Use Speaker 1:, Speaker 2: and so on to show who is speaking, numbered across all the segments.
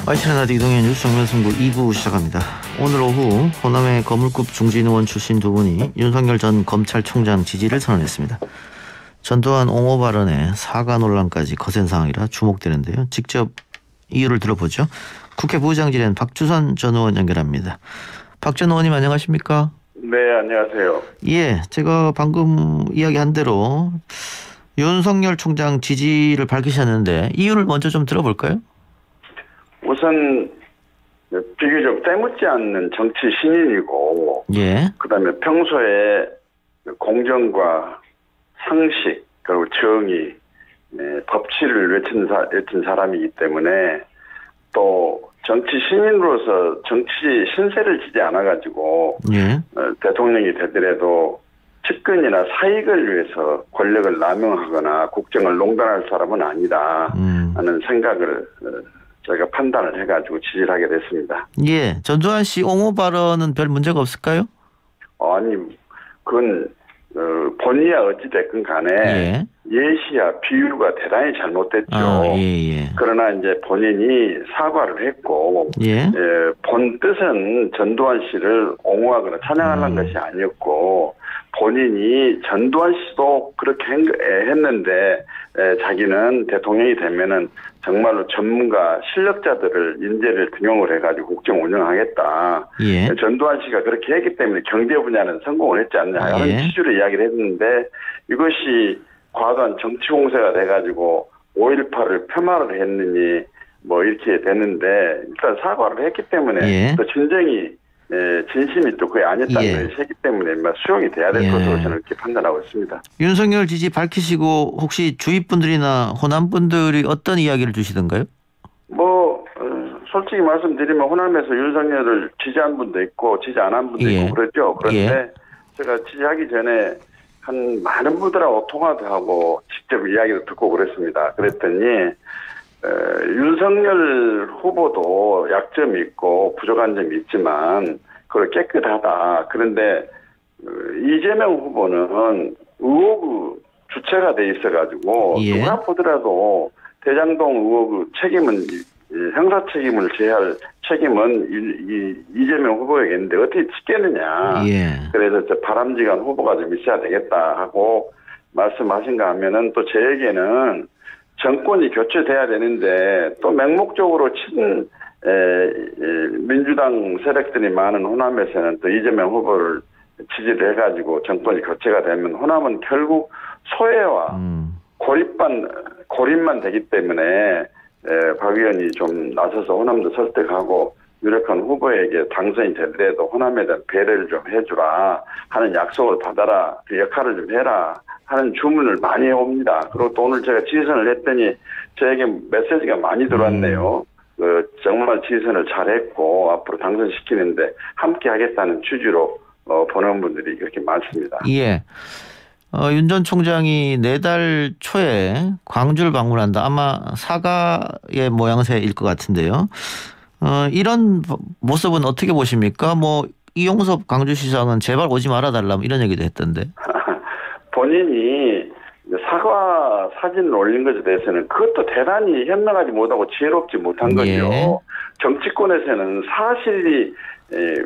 Speaker 1: YTN 라디오 이동현 뉴스 정면승부 2부 시작합니다. 오늘 오후 호남의 거물급 중진 의원 출신 두 분이 윤석열 전 검찰총장 지지를 선언했습니다. 전두환 옹호 발언에 사과 논란까지 거센 상황이라 주목되는데요. 직접 이유를 들어보죠. 국회 부의장실엔 박주선 전 의원 연결합니다. 박 전 의원님 안녕하십니까?
Speaker 2: 네, 안녕하세요.
Speaker 1: 예, 제가 방금 이야기한 대로 윤석열 총장 지지를 밝히셨는데 이유를 먼저 좀 들어볼까요?
Speaker 2: 우선 비교적 때묻지 않는 정치 신인이고,
Speaker 1: 예.
Speaker 2: 그다음에 평소에 공정과 상식 그리고 정의, 법치를 외친 사람이기 때문에 또 정치 신인으로서 정치 신세를 지지 않아가지고
Speaker 1: 예.
Speaker 2: 대통령이 되더라도 측근이나 사익을 위해서 권력을 남용하거나 국정을 농단할 사람은 아니다 하는 생각을 저희가 판단을 해가지고 지지를 하게 됐습니다.
Speaker 1: 예, 전두환 씨 옹호 발언은 별 문제가 없을까요?
Speaker 2: 아니, 그건 본의야 어찌됐건 간에 예시야 비유가 대단히 잘못됐죠.
Speaker 1: 예.
Speaker 2: 그러나 이제 본인이 사과를 했고, 본 뜻은 전두환 씨를 옹호하거나 찬양하는 것이 아니었고, 본인이 전두환 씨도 그렇게 했는데 자기는 대통령이 되면은 정말로 전문가 실력자들을 인재를 등용을 해가지고 국정 운영하겠다. 전두환 씨가 그렇게 했기 때문에 경제 분야는 성공을 했지 않냐 하는 취지로 이야기를 했는데 이것이 과도한 정치 공세가 돼가지고 5.18을 폄하를 했느니 뭐 이렇게 됐는데 일단 사과를 했기 때문에 또 진정이 진심이 또 그게 아니었다는 것이기 때문에 수용이 돼야 될 것으로 저는 이렇게 판단하고 있습니다.
Speaker 1: 윤석열 지지 밝히시고 혹시 주위 분들이나 호남 분들이 어떤 이야기를 주시던가요?
Speaker 2: 솔직히 말씀드리면 호남에서 윤석열을 지지한 분도 있고 지지 안 한 분도 있고 그렇죠. 그런데 제가 지지하기 전에 한 많은 분들하고 통화도 하고 직접 이야기도 듣고 그랬습니다. 그랬더니 윤석열 후보도 약점이 있고 부족한 점이 있지만 그걸 깨끗하다. 그런데 이재명 후보는 의혹의 주체가 돼 있어가지고 누가 보더라도 대장동 의혹의 책임은 형사 책임을 져야 할 책임은 이재명 후보에게 있는데 어떻게 지겠느냐. 그래서 저 바람직한 후보가 좀 있어야 되겠다 하고 말씀하신가 하면은 또 저에게는 정권이 교체돼야 되는데 또 맹목적으로 민주당 세력들이 많은 호남에서는 또 이재명 후보를 지지를 해가지고 정권이 교체가 되면 호남은 결국 소외와 고립만 되기 때문에 박 의원이 좀 나서서 호남도 설득하고 유력한 후보에게 당선이 되더라도 호남에 대한 배려를 좀 해주라 하는 약속을 받아라, 그 역할을 좀 해라 하는 주문을 많이 해옵니다. 그리고 또 오늘 제가 지선을 했더니 저에게 메시지가 많이 들어왔네요. 정말 지선을 잘했고 앞으로 당선시키는데 함께 하겠다는 취지로 보는 분들이 그렇게 많습니다.
Speaker 1: 윤 전 총장이 내달 초에 광주를 방문한다. 아마 사과의 모양새일 것 같은데요. 이런 모습은 어떻게 보십니까? 이용섭 광주시장은 제발 오지 말아달라 이런 얘기도 했던데.
Speaker 2: 본인이 사과 사진을 올린 것에 대해서는 그것도 대단히 현명하지 못하고 지혜롭지 못한 거죠. 정치권에서는 사실이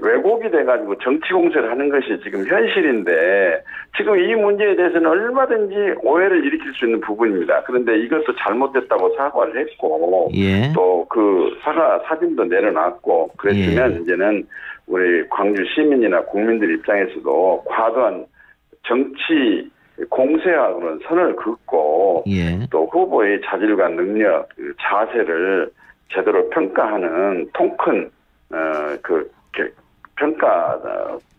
Speaker 2: 왜곡이 돼가지고 정치 공세를 하는 것이 지금 현실인데 지금 이 문제에 대해서는 얼마든지 오해를 일으킬 수 있는 부분입니다. 그런데 이것도 잘못됐다고 사과를 했고 또 그 사과 사진도 내려놨고 그랬으면 이제는 우리 광주 시민이나 국민들 입장에서도 과도한 정치 공세하고는 선을 긋고 또 후보의 자질과 능력, 그 자세를 제대로 평가하는 통큰 평가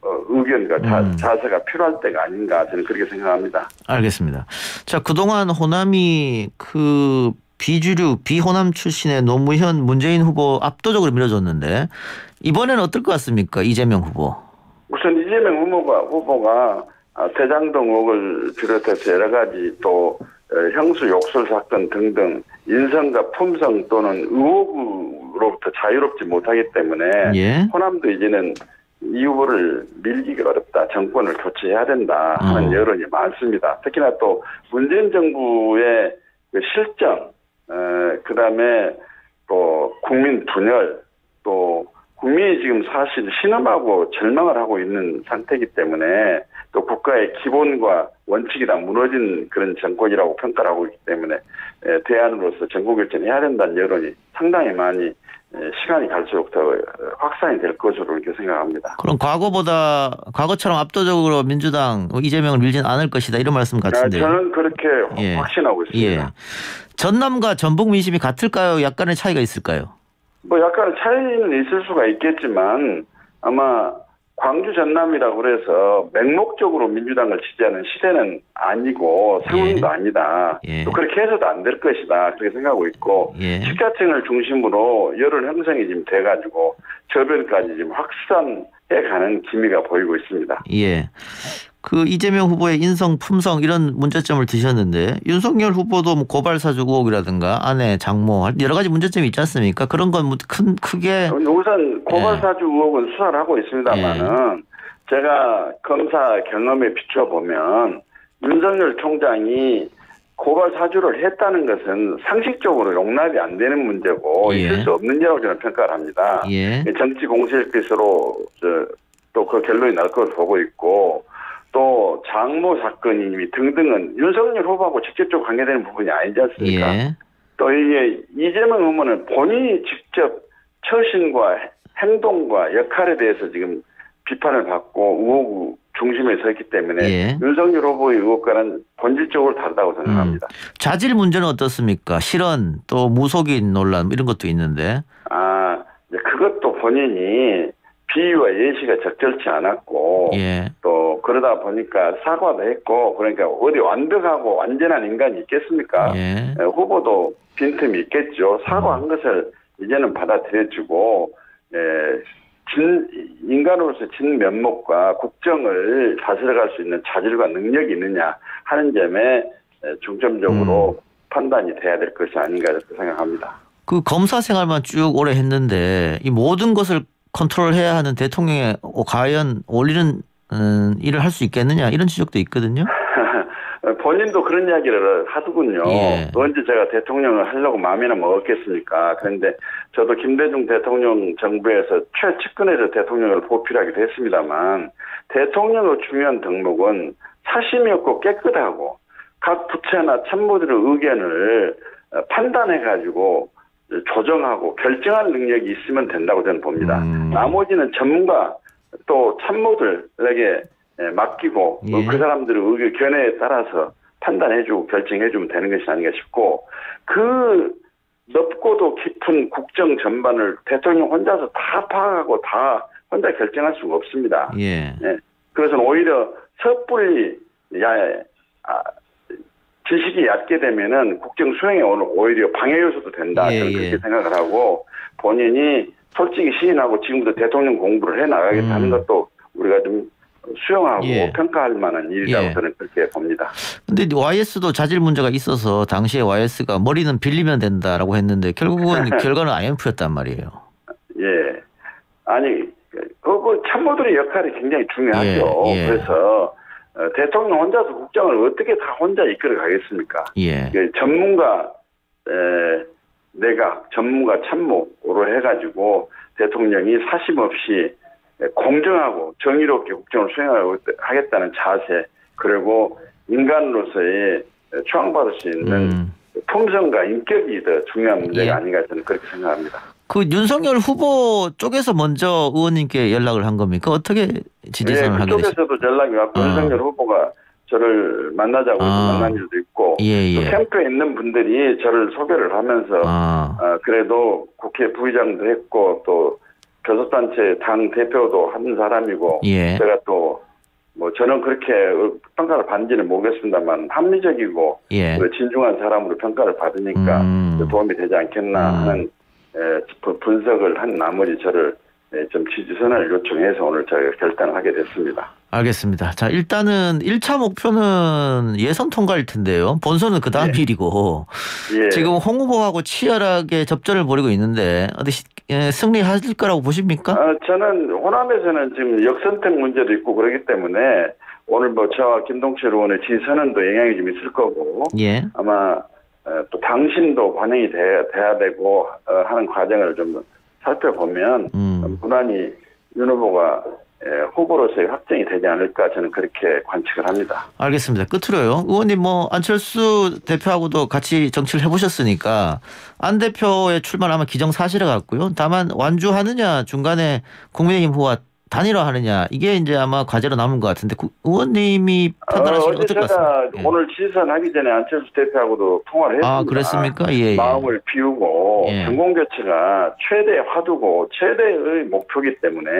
Speaker 2: 의견과 자세가 필요할 때가 아닌가 저는 그렇게 생각합니다.
Speaker 1: 알겠습니다. 자, 그동안 호남이 그 비주류 비호남 출신의 노무현 문재인 후보 압도적으로 밀어줬는데 이번에는 어떨 것 같습니까? 이재명 후보.
Speaker 2: 우선 이재명 후보가 대장동 의혹을 비롯해서 여러 가지 또 형수 욕설 사건 등등 인성과 품성 또는 의혹으로부터 자유롭지 못하기 때문에 호남도 이제는 이 후보를 밀기가 어렵다. 정권을 교체해야 된다 하는 여론이 많습니다. 특히나 또 문재인 정부의 그 실정, 그다음에 또 국민 분열 또 국민이 지금 사실 신음하고 절망을 하고 있는 상태이기 때문에 또 국가의 기본과 원칙이 다 무너진 그런 정권이라고 평가를 하고 있기 때문에 대안으로서 정권결정을 해야 된다는 여론이 상당히 많이 시간이 갈수록 더 확산이 될 것으로 이렇게 생각합니다.
Speaker 1: 그럼 과거처럼 압도적으로 민주당 이재명을 밀진 않을 것이다 이런 말씀 같은데요.
Speaker 2: 저는 그렇게 확신하고 있습니다.
Speaker 1: 전남과 전북 민심이 같을까요? 약간의 차이가 있을까요?
Speaker 2: 뭐 약간의 차이는 있을 수가 있겠지만 아마 광주 전남이라고 그래서 맹목적으로 민주당을 지지하는 시대는 아니고 상황도 아니다. 또 그렇게 해서도 안 될 것이다. 그렇게 생각하고 있고 식자층을 중심으로 여론 형성이 지금 돼가지고 저변까지 지금 확산해가는 기미가 보이고 있습니다.
Speaker 1: 그 이재명 후보의 인성, 품성 이런 문제점을 드셨는데 윤석열 후보도 뭐 고발 사주 의혹이라든가 아내, 장모 여러 가지 문제점이 있지 않습니까? 그런 건 크게
Speaker 2: 우선 고발 사주 의혹은 수사를 하고 있습니다만은 제가 검사 경험에 비춰보면 윤석열 총장이 고발 사주를 했다는 것은 상식적으로 용납이 안 되는 문제고 있을 수 없는 일이라고 저는 평가를 합니다. 정치 공세일기스로 또 그 결론이 날 것으로 보고 있고 또 장모 사건이 등등은 윤석열 후보하고 직접적으로 관계되는 부분이 아니지 않습니까? 또 이게 이재명 후보는 본인이 직접 처신과 행동과 역할에 대해서 지금 비판을 받고 의혹 중심에 서 있기 때문에 윤석열 후보의 의혹과는 본질적으로 다르다고 생각합니다.
Speaker 1: 자질 문제는 어떻습니까? 실언 또 무속인 논란 이런 것도 있는데.
Speaker 2: 그것도 본인이 비위와 예시가 적절치 않았고 또 그러다 보니까 사과도 했고 그러니까 어디 완벽하고 완전한 인간이 있겠습니까? 후보도 빈틈이 있겠죠. 사과한 것을 이제는 받아들여주고 인간으로서 진 면목과 국정을 다스려갈 수 있는 자질과 능력이 있느냐 하는 점에 중점적으로 판단이 돼야 될 것이 아닌가 이렇게 생각합니다.
Speaker 1: 그 검사 생활만 쭉 오래 했는데 이 모든 것을 컨트롤해야 하는 대통령의 과연 올리는 일을 할 수 있겠느냐 이런 지적도 있거든요.
Speaker 2: 본인도 그런 이야기를 하더군요. 언제 제가 대통령을 하려고 마음이나 먹었겠습니까? 그런데 저도 김대중 대통령 정부에서 최측근에서 대통령을 보필하기도 했습니다만 대통령의 중요한 덕목은 사심이 없고 깨끗하고 각 부처나 참모들의 의견을 판단해가지고 조정하고 결정할 능력이 있으면 된다고 저는 봅니다. 나머지는 전문가 또 참모들에게 맡기고 그 사람들의 의견 견해에 따라서 판단해주고 결정해주면 되는 것이 아닌가 싶고 그 넓고도 깊은 국정 전반을 대통령 혼자서 다 파악하고 다 혼자 결정할 수가 없습니다. 그래서 오히려 섣불리 지식이 얕게 되면은 국정 수행에 오히려 방해 요소도 된다. 저는 그렇게 생각을 하고 본인이 솔직히 시인하고 지금부터 대통령 공부를 해 나가겠다는 것도 우리가 좀 수용하고 평가할 만한 일이라고 저는 그렇게 봅니다.
Speaker 1: 그런데 YS도 자질 문제가 있어서 당시에 YS가 머리는 빌리면 된다라고 했는데 결국은 결과는 IMF였단 말이에요.
Speaker 2: 아니 그 참모들의 역할이 굉장히 중요하죠. 그래서 대통령 혼자서 국정을 어떻게 다 혼자 이끌어 가겠습니까? 전문가 내각 전문가 참모로 해가지고 대통령이 사심 없이 공정하고 정의롭게 국정을 수행하겠다는 자세 그리고 인간으로서의 추앙받을 수 있는 품성과 인격이 더 중요한 문제가 아닌가 저는 그렇게 생각합니다.
Speaker 1: 그 윤석열 후보 쪽에서 먼저 의원님께 연락을 한 겁니까? 어떻게 지지선을 하게 되셨어요?
Speaker 2: 그쪽에서도 연락이 왔고 윤석열 후보가 저를 만나자고 만난 일도 있고 또 캠프에 있는 분들이 저를 소개를 하면서 그래도 국회 부의장도 했고 또 교섭단체 당 대표도 한 사람이고 제가 또 뭐 저는 그렇게 평가를 받는지는 모르겠습니다만 합리적이고 진중한 사람으로 평가를 받으니까 도움이 되지 않겠나 하는 분석을 한 나머지 저를 좀 지지선을 요청해서 오늘 저희가 결단을 하게 됐습니다.
Speaker 1: 알겠습니다. 자, 일단은 1차 목표는 예선 통과일 텐데요. 본선은 그 다음 일이고 지금 홍 후보하고 치열하게 접전을 벌이고 있는데 어디 승리하실 거라고 보십니까?
Speaker 2: 저는 호남에서는 지금 역선택 문제도 있고 그렇기 때문에 오늘 뭐 저와 김동철 의원의 지지선언도 영향이 좀 있을 거고 아마 또 당신도 반영이 돼야 되고 하는 과정을 좀 살펴보면 무난히 윤 후보가 후보로서의 확정이 되지 않을까 저는 그렇게 관측을 합니다.
Speaker 1: 알겠습니다. 끝으로요. 의원님 뭐 안철수 대표하고도 같이 정치를 해보셨으니까 안 대표의 출마는 아마 기정사실을 같고요. 다만 완주하느냐 중간에 국민의힘 후보와 단일화하느냐 이게 이제 아마 과제로 남은 것 같은데 의원님이 판단하시면 어떨 것 같습니까?
Speaker 2: 제가 오늘 지선하기 전에 안철수 대표하고도 통화를 했습니다.
Speaker 1: 아 그랬습니까? 예.
Speaker 2: 마음을 비우고 전공교체가 최대의 화두고 최대의 목표이기 때문에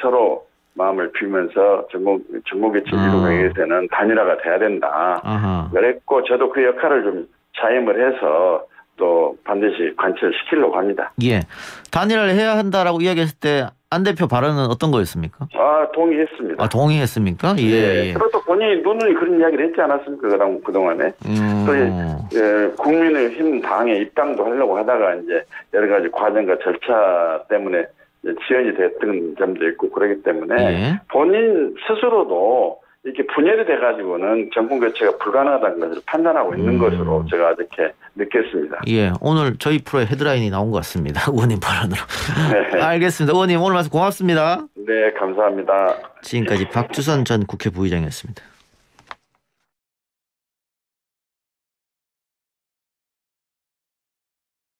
Speaker 2: 서로 마음을 비우면서 전공교체 이루기 위해서는 단일화가 돼야 된다. 아하. 그랬고 저도 그 역할을 좀 자임을 해서 또 반드시 관철시키려고 합니다.
Speaker 1: 예, 단일화를 해야 한다라고 이야기했을 때 안 대표 발언은 어떤 거였습니까?
Speaker 2: 동의했습니다.
Speaker 1: 동의했습니까? 예.
Speaker 2: 그것도 본인이 누누이 그런 이야기를 했지 않았습니까? 그동안에. 또 국민의힘 당에 입당도 하려고 하다가 이제 여러 가지 과정과 절차 때문에 지연이 됐던 점도 있고 그러기 때문에 본인 스스로도 이렇게 분열이 돼가지고는 정권 교체가 불가능하다는 것을 판단하고 있는 것으로 제가 이렇게 느꼈습니다.
Speaker 1: 예, 오늘 저희 프로에 헤드라인이 나온 것 같습니다. 의원님 발언으로. 네. 알겠습니다. 의원님 오늘 말씀 고맙습니다.
Speaker 2: 네, 감사합니다.
Speaker 1: 지금까지 박주선 전 국회 부의장이었습니다.